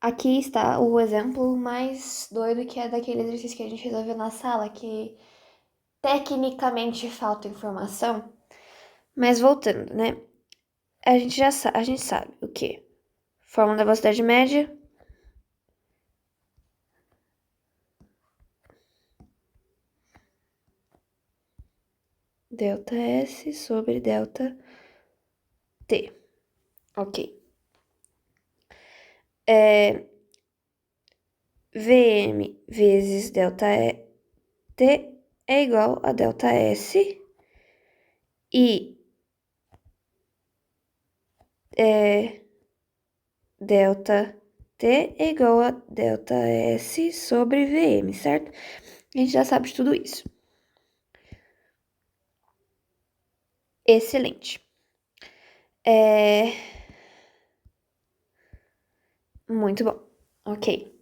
Aqui está o exemplo mais doido, que é daquele exercício que a gente resolveu na sala, que tecnicamente falta informação. Mas voltando, né? A gente sabe o quê? Fórmula da velocidade média. Delta S sobre delta T. Ok. Vm vezes delta T é igual a delta S e delta T é igual a delta S sobre Vm, certo? A gente já sabe de tudo isso. Excelente. Muito bom. Ok.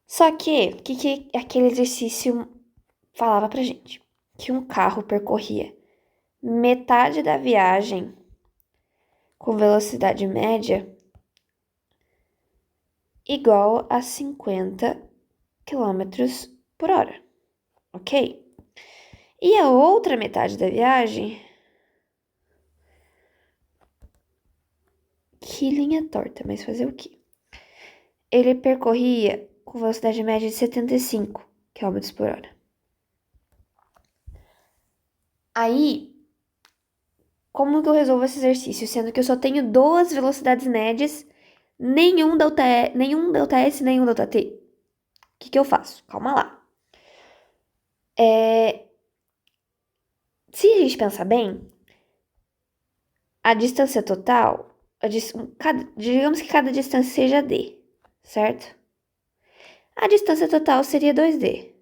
Só que, o que aquele exercício falava pra gente? Que um carro percorria metade da viagem com velocidade média igual a 50 quilômetros por hora, ok? E a outra metade da viagem, que linha torta, mas fazer o quê? Ele percorria com velocidade média de 75 quilômetros por hora. Aí, como que eu resolvo esse exercício? Sendo que eu só tenho duas velocidades médias, nenhum delta S, nenhum delta T. O que eu faço? Calma lá. Se a gente pensar bem, a distância total, digamos que cada distância seja d, certo? A distância total seria 2d.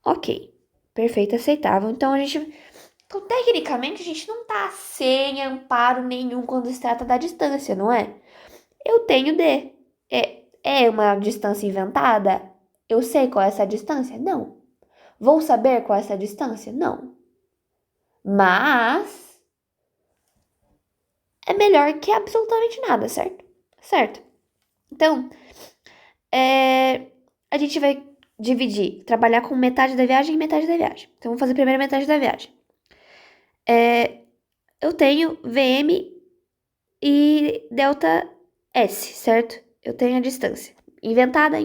Ok, perfeito, aceitável. Então, tecnicamente, a gente não tá sem amparo nenhum quando se trata da distância, não é? Eu tenho d. É uma distância inventada? Eu sei qual é essa distância? Não. Vou saber qual é essa distância? Não. Mas é melhor que absolutamente nada, certo? Certo. Então, a gente vai trabalhar com metade da viagem e metade da viagem. Então, vamos fazer a primeira metade da viagem. Eu tenho VM e delta S, certo? Eu tenho a distância. Inventada,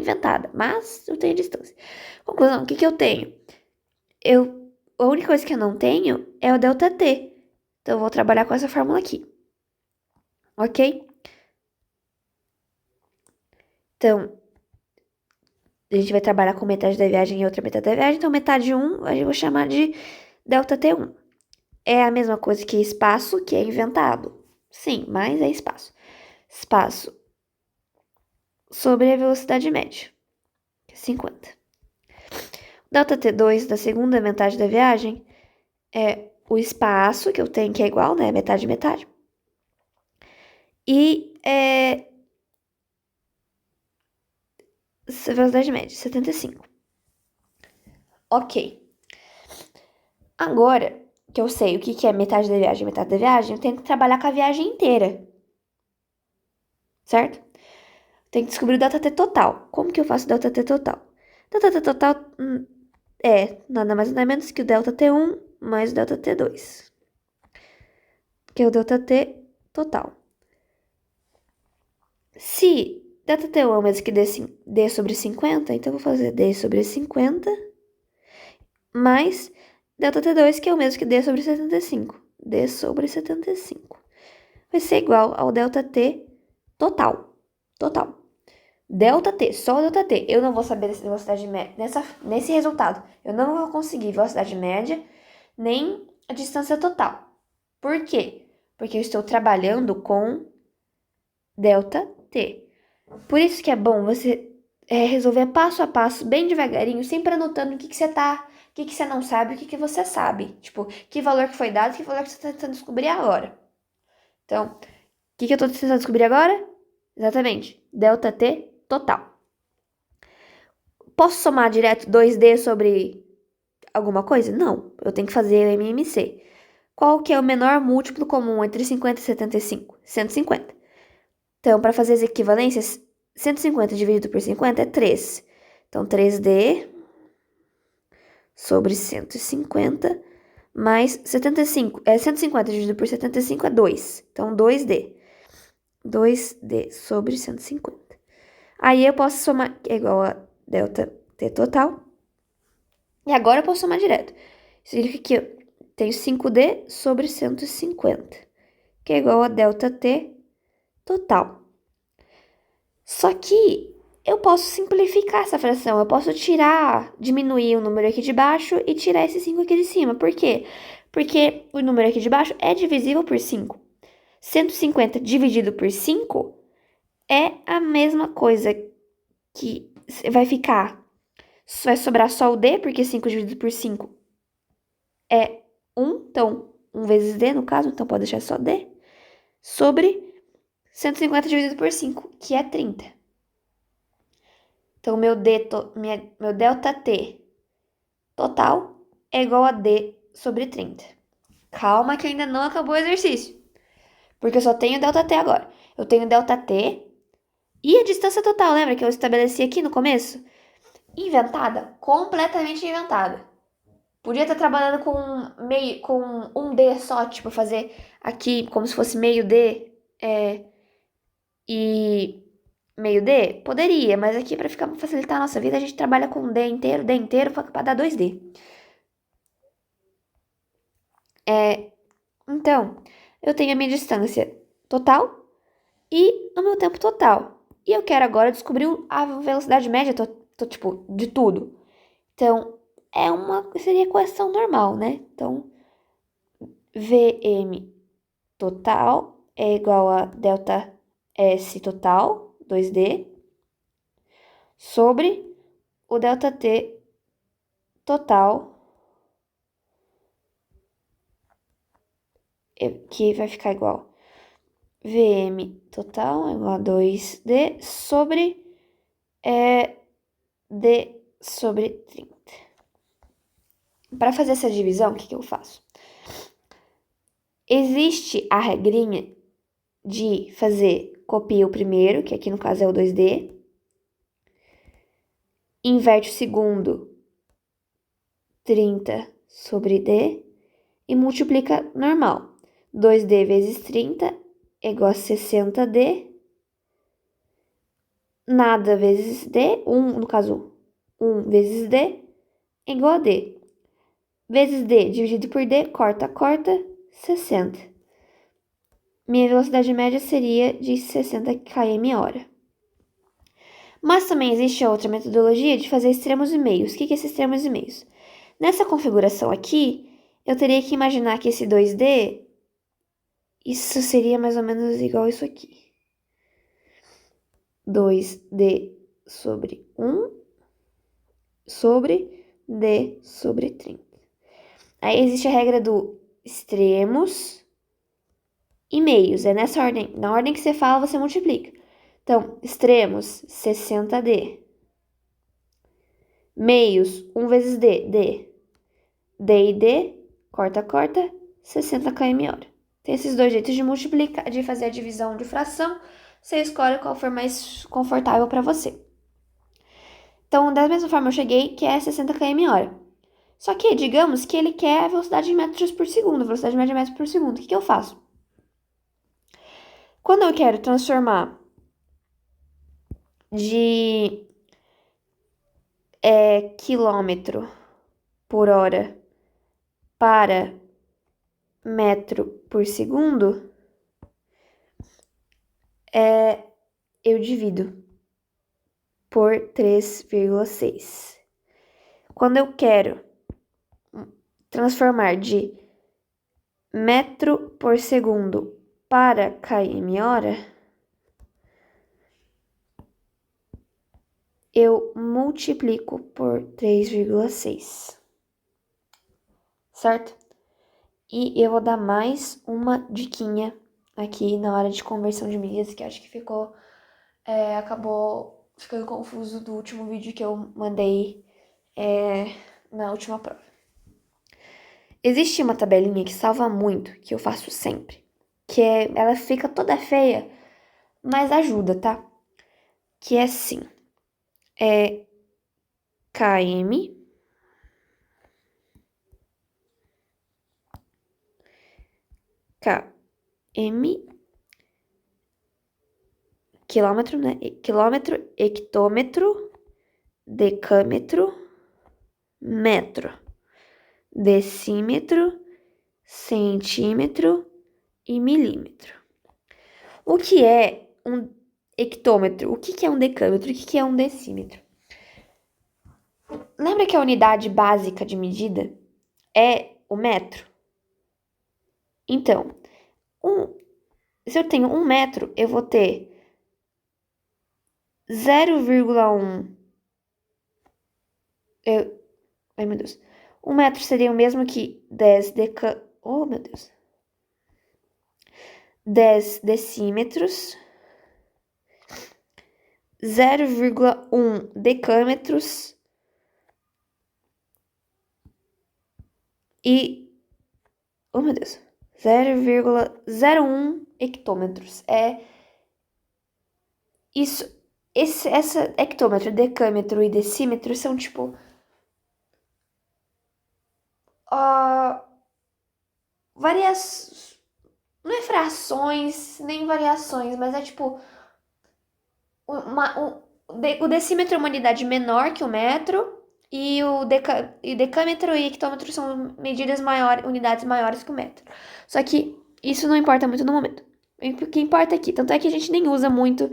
mas eu tenho a distância. Conclusão, o que eu tenho? A única coisa que eu não tenho é o delta T. Então, eu vou trabalhar com essa fórmula aqui. Ok? Então, a gente vai trabalhar com metade da viagem e outra metade da viagem. Então, metade 1, eu vou chamar de delta T1. É a mesma coisa que espaço, que é inventado. Sim, mas é espaço. Espaço sobre a velocidade média, que é 50. Delta T2 da segunda metade da viagem é o espaço que eu tenho, que é igual, né? Metade, metade. E velocidade média, 75. Ok. Agora que eu sei o que é metade da viagem, eu tenho que trabalhar com a viagem inteira. Certo? Tem que descobrir o delta T total. Como que eu faço o delta T total? Delta T total é nada mais nada menos que o delta T1 mais o delta T2, que é o delta T total. Se delta T1 é o mesmo que D sobre 50, então eu vou fazer D sobre 50 mais delta T2, que é o mesmo que D sobre 75. D sobre 75. Vai ser igual ao delta T total. Total. Delta T, só o delta T. Eu não vou saber essa velocidade média nesse resultado. Eu não vou conseguir velocidade média nem a distância total. Por quê? Porque eu estou trabalhando com delta T. Por isso que é bom você resolver passo a passo, bem devagarinho, sempre anotando o que você não sabe, o que você sabe. Tipo, que valor que foi dado, que valor que você está tentando descobrir agora. Então, o que eu estou tentando descobrir agora? Exatamente, delta T total. Posso somar direto 2D sobre alguma coisa? Não, eu tenho que fazer o MMC. Qual que é o menor múltiplo comum entre 50 e 75? 150. Então, para fazer as equivalências, 150 dividido por 50 é 3. Então, 3D sobre 150 mais 75. 150 dividido por 75 é 2. Então, 2D. 2D sobre 150. Aí eu posso somar, que é igual a delta T total. E agora eu posso somar direto. Significa que eu tenho 5D sobre 150, que é igual a delta T total. Só que eu posso simplificar essa fração. Eu posso diminuir o número aqui de baixo e tirar esse 5 aqui de cima. Por quê? Porque o número aqui de baixo é divisível por 5. 150 dividido por 5 é a mesma coisa que vai ficar. Vai sobrar só o D, porque 5 dividido por 5 é 1. Então, 1 vezes D, no caso, então pode deixar só D. Sobre 150 dividido por 5, que é 30. Então, meu delta T total é igual a D sobre 30. Calma que ainda não acabou o exercício. Porque eu só tenho delta T agora. Eu tenho delta T e a distância total, lembra que eu estabeleci aqui no começo? Inventada, completamente inventada. Podia estar trabalhando com um D só, tipo, fazer aqui como se fosse meio D e meio D? Poderia, mas aqui para facilitar a nossa vida, a gente trabalha com D inteiro para dar 2D. Então, eu tenho a minha distância total e o meu tempo total. E eu quero agora descobrir a velocidade média, tipo, de tudo. Então, seria equação normal, né? Então, Vm total é igual a delta S total, 2D, sobre o delta T total, que vai ficar igual Vm total é igual a 2D sobre D sobre 30. Para fazer essa divisão, o que eu faço? Existe a regrinha de fazer, copia o primeiro, que aqui no caso é o 2D, inverte o segundo, 30 sobre D, e multiplica normal. 2D vezes 30 é igual a 60D, nada vezes D, 1, no caso, 1 vezes D, é igual a D. Vezes D dividido por D, corta, 60. Minha velocidade média seria de 60 km/h. Mas também existe a outra metodologia de fazer extremos e meios. O que é esses extremos e meios? Nessa configuração aqui, eu teria que imaginar que esse 2D, isso seria mais ou menos igual a isso aqui. 2D sobre 1 sobre D sobre 30. Aí existe a regra do extremos e meios. É nessa ordem. Na ordem que você fala, você multiplica. Então, extremos, 60D. Meios, 1 vezes D, D. D e D, corta, 60 km/h. Tem esses dois jeitos de multiplicar, de fazer a divisão de fração. Você escolhe qual for mais confortável para você. Então, da mesma forma, eu cheguei que é 60 km/h. Só que, digamos que ele quer a velocidade em metros por segundo, velocidade média em metros por segundo. O que eu faço? Quando eu quero transformar de quilômetro por hora para metro por segundo, eu divido por 3,6. Quando eu quero transformar de metro por segundo para km/h, eu multiplico por 3,6, certo? E eu vou dar mais uma diquinha aqui na hora de conversão de milhas, que acho que acabou ficando confuso do último vídeo que eu mandei na última prova. Existe uma tabelinha que salva muito, que eu faço sempre, ela fica toda feia mas ajuda, tá? Que é assim, é km, km, quilômetro, né? Quilômetro, hectômetro, decâmetro, metro, decímetro, centímetro e milímetro. O que é um hectômetro? O que é um decâmetro? O que é um decímetro? Lembra que a unidade básica de medida é o metro? Então, se eu tenho 1 metro, eu vou ter 0,1. Ai, meu Deus. 1 metro seria o mesmo que 10 Oh, meu Deus. 10 decímetros. 0,1 decâmetros. E... Oh, meu Deus. 0,01 hectômetros. É isso. Essa hectômetro, decâmetro e decímetro são tipo... variações... Não é frações, nem variações, mas é tipo... O decímetro é uma unidade menor que o metro e o decâmetro e hectômetro são unidades maiores que o metro. Só que isso não importa muito no momento. O que importa aqui, tanto é que a gente nem usa muito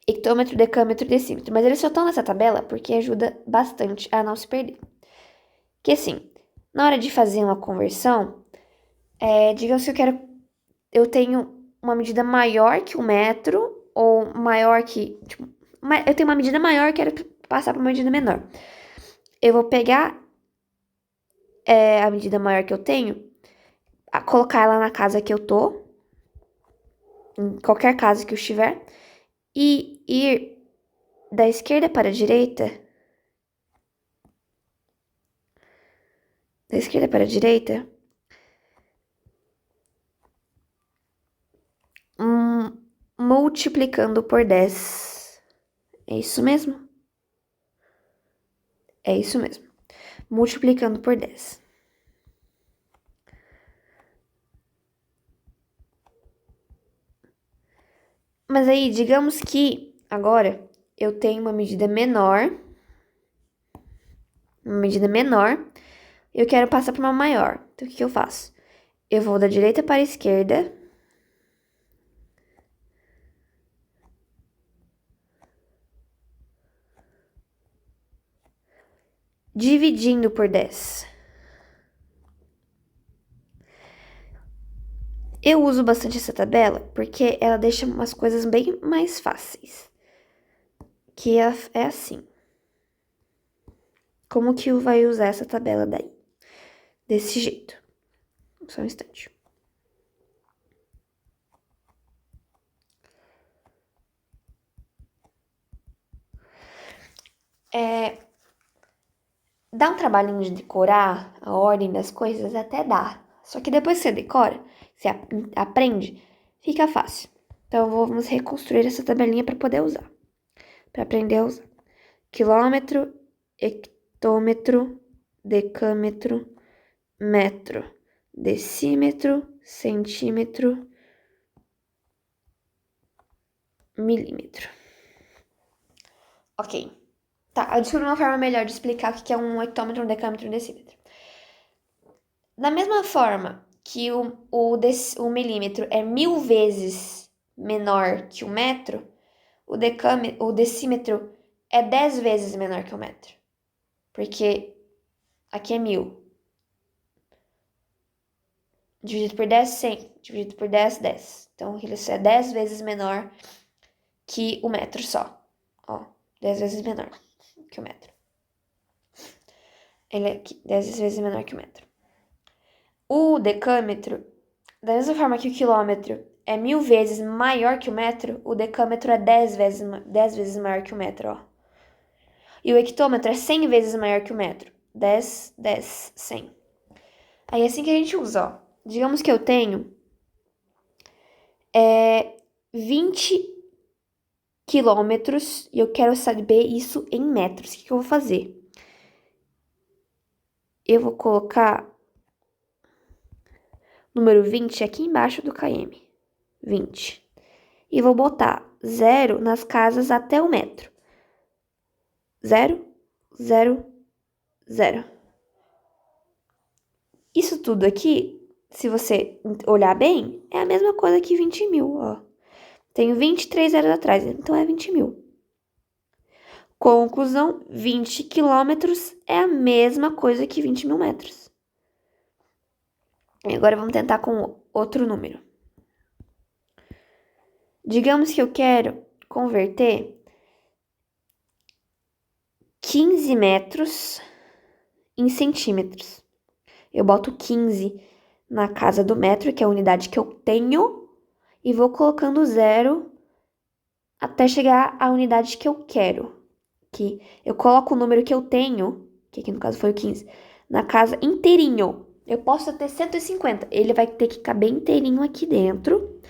hectômetro, decâmetro e decímetro, mas eles só estão nessa tabela porque ajuda bastante a não se perder. Que assim, na hora de fazer uma conversão, digamos que eu tenho uma medida maior que o metro, ou maior que, tipo, eu tenho uma medida maior e quero passar para uma medida menor. Eu vou pegar a medida maior que eu tenho, colocar ela na casa que eu tô, em qualquer casa que eu estiver, e ir da esquerda para a direita, multiplicando por 10. É isso mesmo? É isso mesmo. Multiplicando por 10. Mas aí, digamos que agora eu tenho uma medida menor, e eu quero passar para uma maior. Então, o que eu faço? Eu vou da direita para a esquerda, dividindo por 10. Eu uso bastante essa tabela porque ela deixa umas coisas bem mais fáceis. Que é assim. Como que vai usar essa tabela daí? Desse jeito. Só um instante. Dá um trabalhinho de decorar a ordem das coisas? Até dá. Só que depois que você decora, você aprende, fica fácil. Então, vamos reconstruir essa tabelinha para poder usar. Para aprender a usar. Quilômetro, hectômetro, decâmetro, metro, decímetro, centímetro, milímetro. Ok. Tá, eu descobri uma forma melhor de explicar o que é um hectômetro, um decâmetro e um decímetro. Da mesma forma que o milímetro é 1000 vezes menor que o metro, o decímetro é 10 vezes menor que o metro. Porque aqui é 1000. Dividido por 10, 100. Dividido por 10, 10. Então, ele é 10 vezes menor que o metro só. Ó, 10 vezes menor que o metro. Ele é 10 vezes menor que o metro. O decâmetro, da mesma forma que o quilômetro é 1000 vezes maior que o metro, o decâmetro é 10 vezes maior que o metro, ó. E o hectômetro é 100 vezes maior que o metro. 10, 10, 100. Aí é assim que a gente usa, ó. Digamos que eu tenho é 20 quilômetros e eu quero saber isso em metros. O que eu vou fazer? Eu vou colocar número 20 aqui embaixo do km. 20. E vou botar 0 nas casas até o metro. 0, 0, 0. Isso tudo aqui, se você olhar bem, é a mesma coisa que 20 mil, ó. Tenho 23 zeros atrás, então é 20 mil. Conclusão, 20 quilômetros é a mesma coisa que 20 mil metros. E agora vamos tentar com outro número. Digamos que eu quero converter 15 metros em centímetros. Eu boto 15 na casa do metro, que é a unidade que eu tenho, e vou colocando 0 até chegar à unidade que eu quero. Que eu coloco o número que eu tenho, que aqui no caso foi o 15, na casa inteirinho. Eu posso ter 150, ele vai ter que caber inteirinho aqui dentro.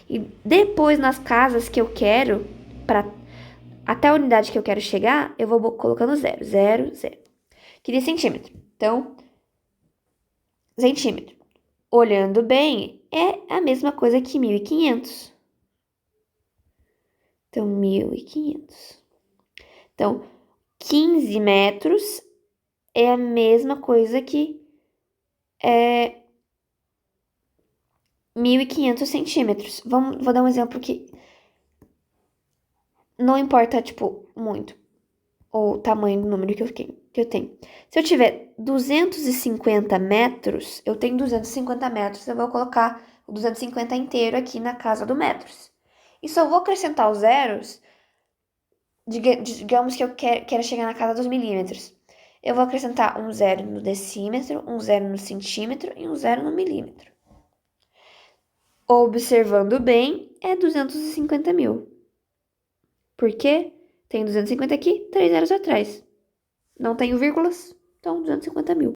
E depois nas casas que eu quero, até a unidade que eu quero chegar, eu vou colocando 0, 0, 0. Queria centímetro. Então, centímetro. Olhando bem, é a mesma coisa que 1.500. Então, 1.500. Então, 15 metros é a mesma coisa que 1.500 centímetros. Vou dar um exemplo que não importa, tipo, muito o tamanho do número que eu tenho. Se eu tiver 250 metros, eu tenho 250 metros, eu vou colocar o 250 inteiro aqui na casa do metros. E só vou acrescentar os zeros, digamos que eu quero chegar na casa dos milímetros. Eu vou acrescentar um 0 no decímetro, um 0 no centímetro e um 0 no milímetro. Observando bem, é 250 mil. Por quê? Tem 250 aqui, 3 zeros atrás. Não tenho vírgulas, então 250 mil.